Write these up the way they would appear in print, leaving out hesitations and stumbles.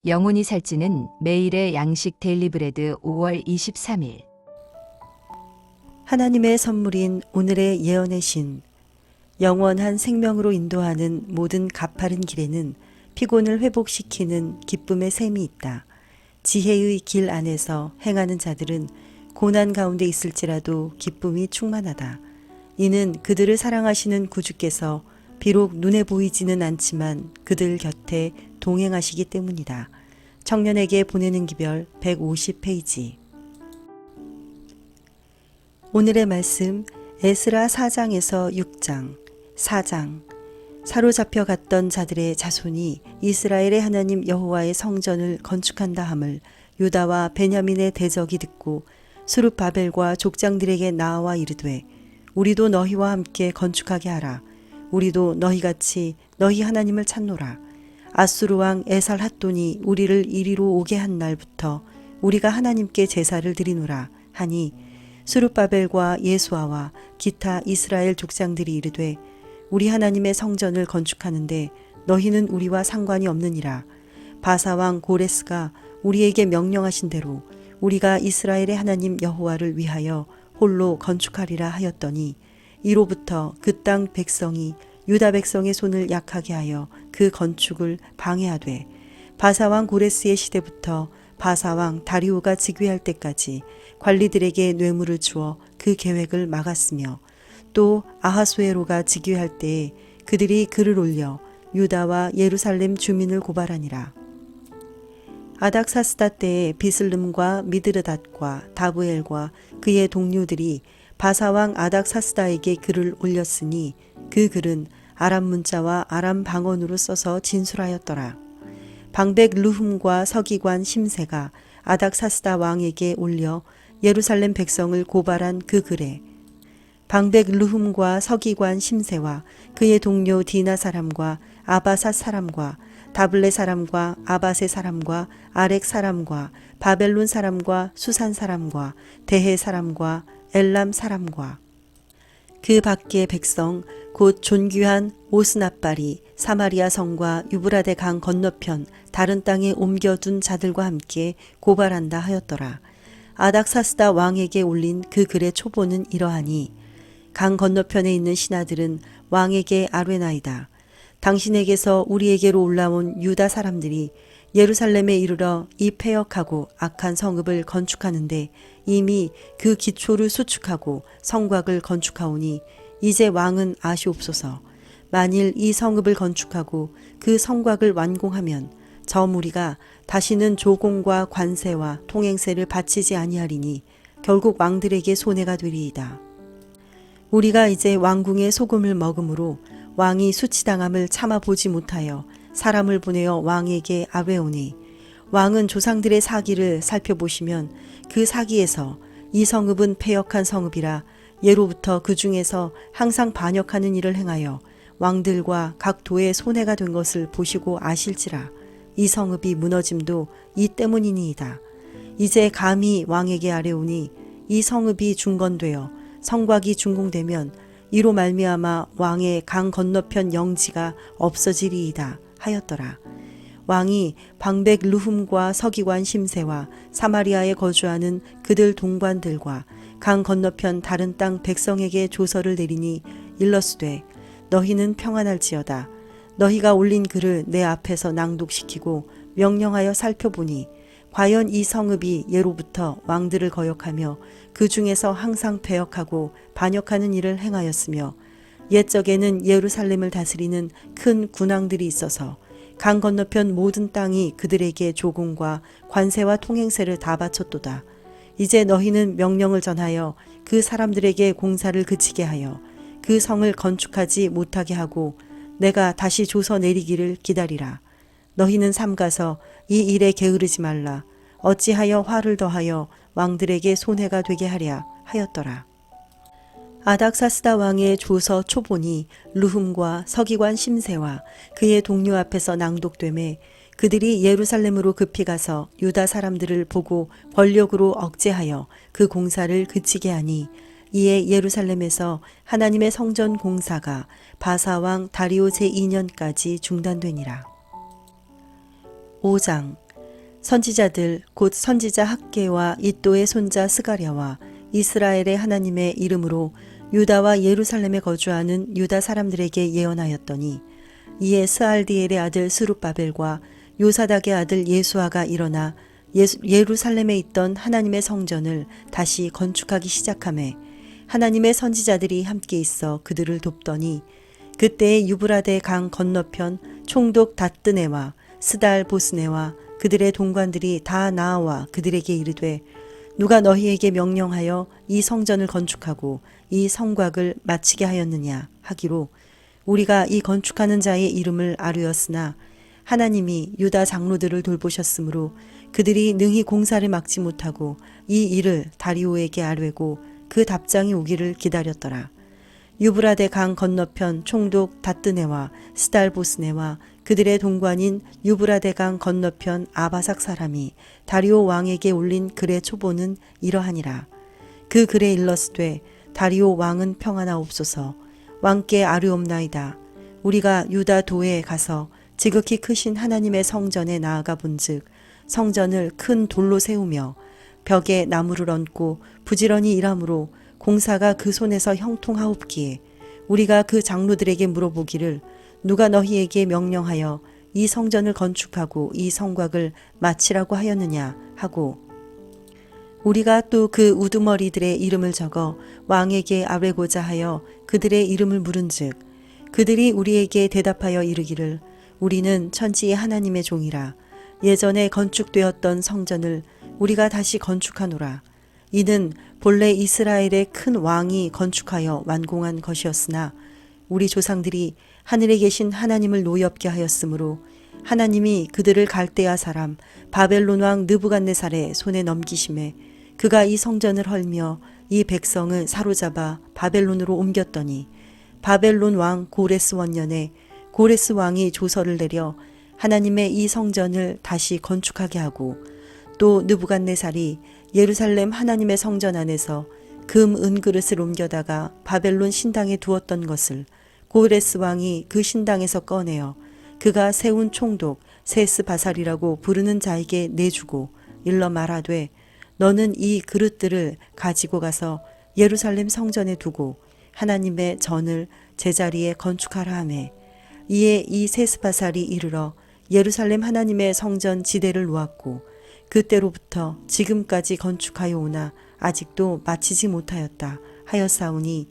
영혼이 살찌는 매일의 양식 데일리브레드 5월 23일. 하나님의 선물인 오늘의 예언의 신, 영원한 생명으로 인도하는 모든 가파른 길에는 피곤을 회복시키는 기쁨의 샘이 있다. 지혜의 길 안에서 행하는 자들은 고난 가운데 있을지라도 기쁨이 충만하다. 이는 그들을 사랑하시는 구주께서 비록 눈에 보이지는 않지만 그들 곁에 동행하시기 때문이다. 청년에게 보내는 기별 150페이지. 오늘의 말씀 에스라 4장에서 6장. 4장. 사로잡혀 갔던 자들의 자손이 이스라엘의 하나님 여호와의 성전을 건축한다 함을 유다와 베냐민의 대적이 듣고 스룹바벨과 족장들에게 나와 이르되, 우리도 너희와 함께 건축하게 하라. 우리도 너희같이 너희 하나님을 찾노라. 아수르 왕 에살핫돈이 우리를 이리로 오게 한 날부터 우리가 하나님께 제사를 드리노라 하니, 스룹바벨과 예수아와 기타 이스라엘 족장들이 이르되, 우리 하나님의 성전을 건축하는데 너희는 우리와 상관이 없느니라. 바사왕 고레스가 우리에게 명령하신 대로 우리가 이스라엘의 하나님 여호와를 위하여 홀로 건축하리라 하였더니, 이로부터 그 땅 백성이 유다 백성의 손을 약하게 하여 그 건축을 방해하되, 바사왕 고레스의 시대부터 바사왕 다리오가 즉위할 때까지 관리들에게 뇌물을 주어 그 계획을 막았으며, 또 아하수에로가 즉위할 때에 그들이 글을 올려 유다와 예루살렘 주민을 고발하니라. 아닥사스다 때에 비슬름과 미드르닷과 다브엘과 그의 동료들이 바사왕 아닥사스다에게 글을 올렸으니, 그 글은 아람 문자와 아람 방언으로 써서 진술하였더라. 방백 르훔과 서기관 심세가 아닥사스다 왕에게 올려 예루살렘 백성을 고발한 그 글에, 방백 르훔과 서기관 심세와 그의 동료 디나 사람과 아바삿 사람과 다블레 사람과 아바세 사람과 아렉 사람과 바벨론 사람과 수산 사람과 대해 사람과 엘람 사람과 그 밖의 백성 곧 존귀한 오스나빨이 사마리아 성과 유브라데 강 건너편 다른 땅에 옮겨둔 자들과 함께 고발한다 하였더라. 아닥사스다 왕에게 올린 그 글의 초보는 이러하니, 강 건너편에 있는 신하들은 왕에게 아뢰나이다. 당신에게서 우리에게로 올라온 유다 사람들이 예루살렘에 이르러 이 패역하고 악한 성읍을 건축하는데 이미 그 기초를 수축하고 성곽을 건축하오니, 이제 왕은 아시옵소서. 만일 이 성읍을 건축하고 그 성곽을 완공하면 저 무리가 다시는 조공과 관세와 통행세를 바치지 아니하리니 결국 왕들에게 손해가 되리이다. 우리가 이제 왕궁의 소금을 먹음으로 왕이 수치당함을 참아보지 못하여 사람을 보내어 왕에게 아뢰오니, 왕은 조상들의 사기를 살펴보시면 그 사기에서 이 성읍은 패역한 성읍이라 예로부터 그 중에서 항상 반역하는 일을 행하여 왕들과 각 도에 손해가 된 것을 보시고 아실지라. 이 성읍이 무너짐도 이 때문이니이다. 이제 감히 왕에게 아뢰오니, 이 성읍이 중건되어 성곽이 준공되면 이로 말미암아 왕의 강 건너편 영지가 없어지리이다 하였더라. 왕이 방백 르훔과 서기관 심세와 사마리아에 거주하는 그들 동관들과 강 건너편 다른 땅 백성에게 조서를 내리니 일러스되, 너희는 평안할지어다. 너희가 올린 글을 내 앞에서 낭독시키고 명령하여 살펴보니, 과연 이 성읍이 예로부터 왕들을 거역하며 그 중에서 항상 패역하고 반역하는 일을 행하였으며, 옛적에는 예루살렘을 다스리는 큰 군왕들이 있어서 강 건너편 모든 땅이 그들에게 조공과 관세와 통행세를 다 바쳤도다. 이제 너희는 명령을 전하여 그 사람들에게 공사를 그치게 하여 그 성을 건축하지 못하게 하고 내가 다시 조서 내리기를 기다리라. 너희는 삼가서 이 일에 게으르지 말라. 어찌하여 화를 더하여 왕들에게 손해가 되게 하랴 하였더라. 아닥사스다 왕의 조서 초본이 르훔과 서기관 심세와 그의 동료 앞에서 낭독되매, 그들이 예루살렘으로 급히 가서 유다 사람들을 보고 권력으로 억제하여 그 공사를 그치게 하니, 이에 예루살렘에서 하나님의 성전 공사가 바사왕 다리오 제2년까지 중단되니라. 5장. 선지자들 곧 선지자 학개와 이또의 손자 스가랴와 이스라엘의 하나님의 이름으로 유다와 예루살렘에 거주하는 유다 사람들에게 예언하였더니 이에 스알디엘의 아들 스룹바벨과 요사닥의 아들 예수아가 일어나 예루살렘에 있던 하나님의 성전을 다시 건축하기 시작하매 하나님의 선지자들이 함께 있어 그들을 돕더니 그때에 유브라데 강 건너편 총독 다뜨네와 스달 보스네와 그들의 동관들이 다 나아와 그들에게 이르되 누가 너희에게 명령하여 이 성전을 건축하고 이 성곽을 마치게 하였느냐 하기로 우리가 이 건축하는 자의 이름을 아뢰었으나 하나님이 유다 장로들을 돌보셨으므로 그들이 능히 공사를 막지 못하고 이 일을 다리오에게 아뢰고 그 답장이 오기를 기다렸더라. 유브라데 강 건너편 총독 다뜨네와 스달보스네와 그들의 동관인 유브라데 강 건너편 아바삭 사람이 다리오 왕에게 올린 글의 초보는 이러하니라. 그 글에 일렀으되 다리오 왕은 평안하옵소서. 왕께 아뢰옵나이다. 우리가 유다 도에 가서 지극히 크신 하나님의 성전에 나아가 본즉 성전을 큰 돌로 세우며 벽에 나무를 얹고 부지런히 일함으로 공사가 그 손에서 형통하옵기에 우리가 그 장로들에게 물어보기를 누가 너희에게 명령하여 이 성전을 건축하고 이 성곽을 마치라고 하였느냐 하고 우리가 또 그 우두머리들의 이름을 적어 왕에게 아뢰고자 하여 그들의 이름을 물은즉 그들이 우리에게 대답하여 이르기를 우리는 천지의 하나님의 종이라 예전에 건축되었던 성전을 우리가 다시 건축하노라. 이는 본래 이스라엘의 큰 왕이 건축하여 완공한 것이었으나 우리 조상들이 하늘에 계신 하나님을 노엽게 하였으므로 하나님이 그들을 갈대아 사람 바벨론 왕 느부갓네살의 손에 넘기심에 그가 이 성전을 헐며 이 백성을 사로잡아 바벨론으로 옮겼더니 바벨론 왕 고레스 원년에 고레스 왕이 조서를 내려 하나님의 이 성전을 다시 건축하게 하고 또 느부갓네살이 예루살렘 하나님의 성전 안에서 금 은그릇을 옮겨다가 바벨론 신당에 두었던 것을 고레스 왕이 그 신당에서 꺼내어 그가 세운 총독 세스바살이라고 부르는 자에게 내주고 일러 말하되 너는 이 그릇들을 가지고 가서 예루살렘 성전에 두고 하나님의 전을 제자리에 건축하라 하매 이에 이 세스바살이 이르러 예루살렘 하나님의 성전 지대를 놓았고 그때로부터 지금까지 건축하여 오나 아직도 마치지 못하였다 하였사오니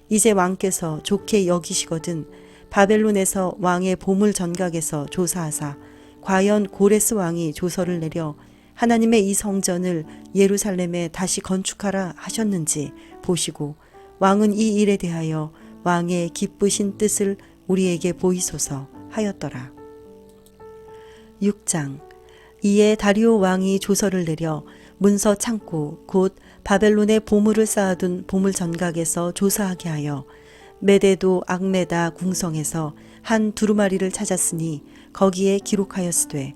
이제 왕께서 좋게 여기시거든 바벨론에서 왕의 보물 전각에서 조사하사 과연 고레스 왕이 조서를 내려 하나님의 이 성전을 예루살렘에 다시 건축하라 하셨는지 보시고 왕은 이 일에 대하여 왕의 기쁘신 뜻을 우리에게 보이소서 하였더라. 6장 이에 다리오 왕이 조서를 내려 문서 창고 곧 바벨론의 보물을 쌓아둔 보물 전각에서 조사하게 하여 메데도 악메다 궁성에서 한 두루마리를 찾았으니 거기에 기록하였으되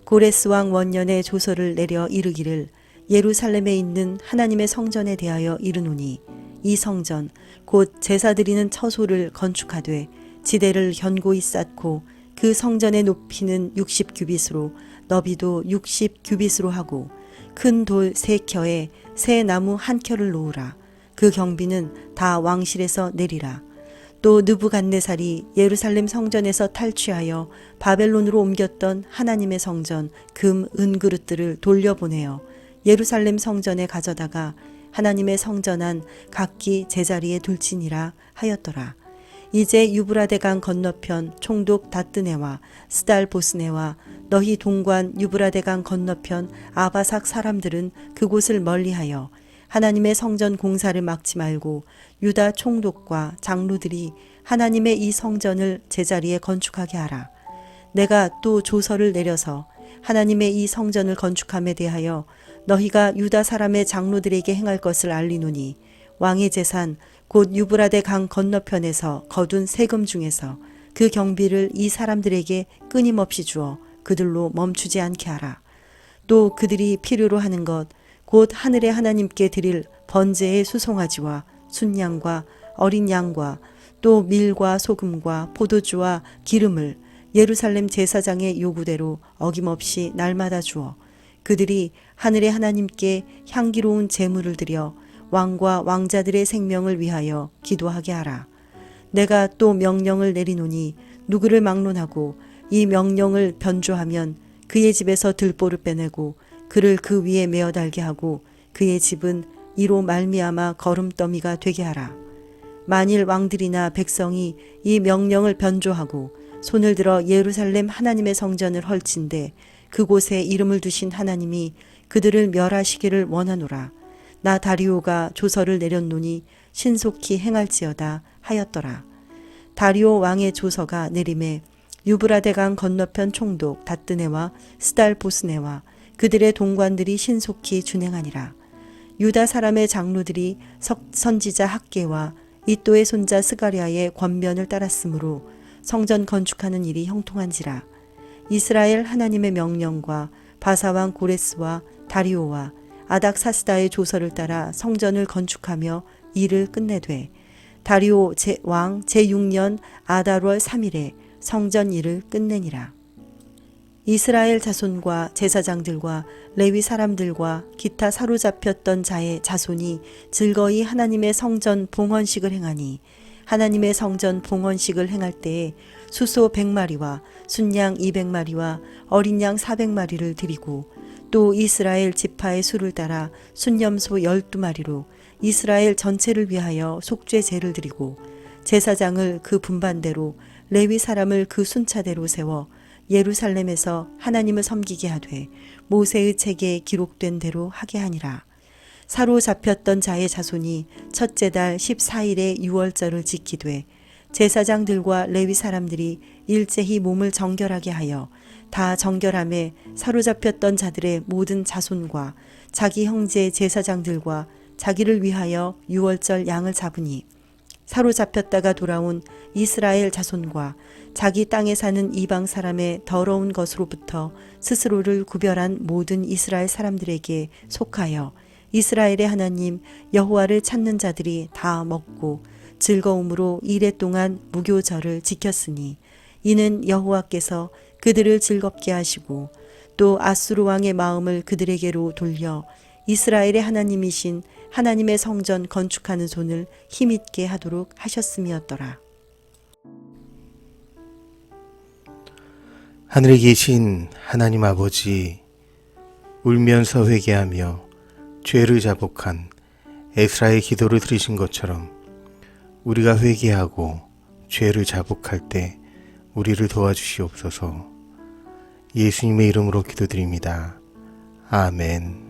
고레스 왕 원년에 조서를 내려 이르기를 예루살렘에 있는 하나님의 성전에 대하여 이르노니 이 성전 곧 제사 드리는 처소를 건축하되 지대를 견고히 쌓고 그 성전의 높이는 60규빗으로 너비도 60규빗으로 하고 큰 돌 3켜에 새 나무 1켜를 놓으라. 그 경비는 다 왕실에서 내리라. 또 느부갓네살이 예루살렘 성전에서 탈취하여 바벨론으로 옮겼던 하나님의 성전 금 은그릇들을 돌려보내어 예루살렘 성전에 가져다가 하나님의 성전 안 각기 제자리에 둘지니라 하였더라. 이제 유브라데강 건너편 총독 다뜨네와 스달보스네와 너희 동관 유브라데강 건너편 아바삭 사람들은 그곳을 멀리하여 하나님의 성전 공사를 막지 말고 유다 총독과 장로들이 하나님의 이 성전을 제자리에 건축하게 하라. 내가 또 조서를 내려서 하나님의 이 성전을 건축함에 대하여 너희가 유다 사람의 장로들에게 행할 것을 알리노니 왕의 재산 곧 유브라데 강 건너편에서 거둔 세금 중에서 그 경비를 이 사람들에게 끊임없이 주어 그들로 멈추지 않게 하라. 또 그들이 필요로 하는 것 곧 하늘의 하나님께 드릴 번제의 수송아지와 순양과 어린 양과 또 밀과 소금과 포도주와 기름을 예루살렘 제사장의 요구대로 어김없이 날마다 주어 그들이 하늘의 하나님께 향기로운 제물을 드려 왕과 왕자들의 생명을 위하여 기도하게 하라. 내가 또 명령을 내리노니 누구를 막론하고 이 명령을 변조하면 그의 집에서 들보를 빼내고 그를 그 위에 메어 달게 하고 그의 집은 이로 말미암아 거름더미가 되게 하라. 만일 왕들이나 백성이 이 명령을 변조하고 손을 들어 예루살렘 하나님의 성전을 헐친데 그곳에 이름을 두신 하나님이 그들을 멸하시기를 원하노라. 나 다리오가 조서를 내렸노니 신속히 행할지어다 하였더라. 다리오 왕의 조서가 내림에 유브라데강 건너편 총독 다뜨네와 스달보스네와 그들의 동관들이 신속히 준행하니라. 유다 사람의 장로들이 선지자 학계와 이또의 손자 스가랴의 권면을 따랐으므로 성전 건축하는 일이 형통한지라. 이스라엘 하나님의 명령과 바사왕 고레스와 다리오와 아닥사스다의 조서를 따라 성전을 건축하며 일을 끝내되 다리오 왕 제6년 아달월 3일에 성전 일을 끝내니라. 이스라엘 자손과 제사장들과 레위 사람들과 기타 사로잡혔던 자의 자손이 즐거이 하나님의 성전 봉헌식을 행하니 하나님의 성전 봉헌식을 행할 때에 수소 100마리와 순양 200마리와 어린 양 400마리를 드리고 또 이스라엘 지파의 수를 따라 순염소 12마리로 이스라엘 전체를 위하여 속죄제를 드리고 제사장을 그 분반대로 레위 사람을 그 순차대로 세워 예루살렘에서 하나님을 섬기게 하되 모세의 책에 기록된 대로 하게 하니라. 사로잡혔던 자의 자손이 첫째 달 14일에 유월절을 지키되 제사장들과 레위 사람들이 일제히 몸을 정결하게 하여 다 정결함에 사로잡혔던 자들의 모든 자손과 자기 형제 제사장들과 자기를 위하여 유월절 양을 잡으니 사로잡혔다가 돌아온 이스라엘 자손과 자기 땅에 사는 이방 사람의 더러운 것으로부터 스스로를 구별한 모든 이스라엘 사람들에게 속하여 이스라엘의 하나님 여호와를 찾는 자들이 다 먹고 즐거움으로 이레 동안 무교절을 지켰으니 이는 여호와께서 그들을 즐겁게 하시고 또 아수르 왕의 마음을 그들에게로 돌려 이스라엘의 하나님이신 하나님의 성전 건축하는 손을 힘있게 하도록 하셨음이었더라. 하늘에 계신 하나님 아버지, 울면서 회개하며 죄를 자복한 에스라의 기도를 들으신 것처럼 우리가 회개하고 죄를 자복할 때 우리를 도와주시옵소서. 예수님의 이름으로 기도드립니다. 아멘.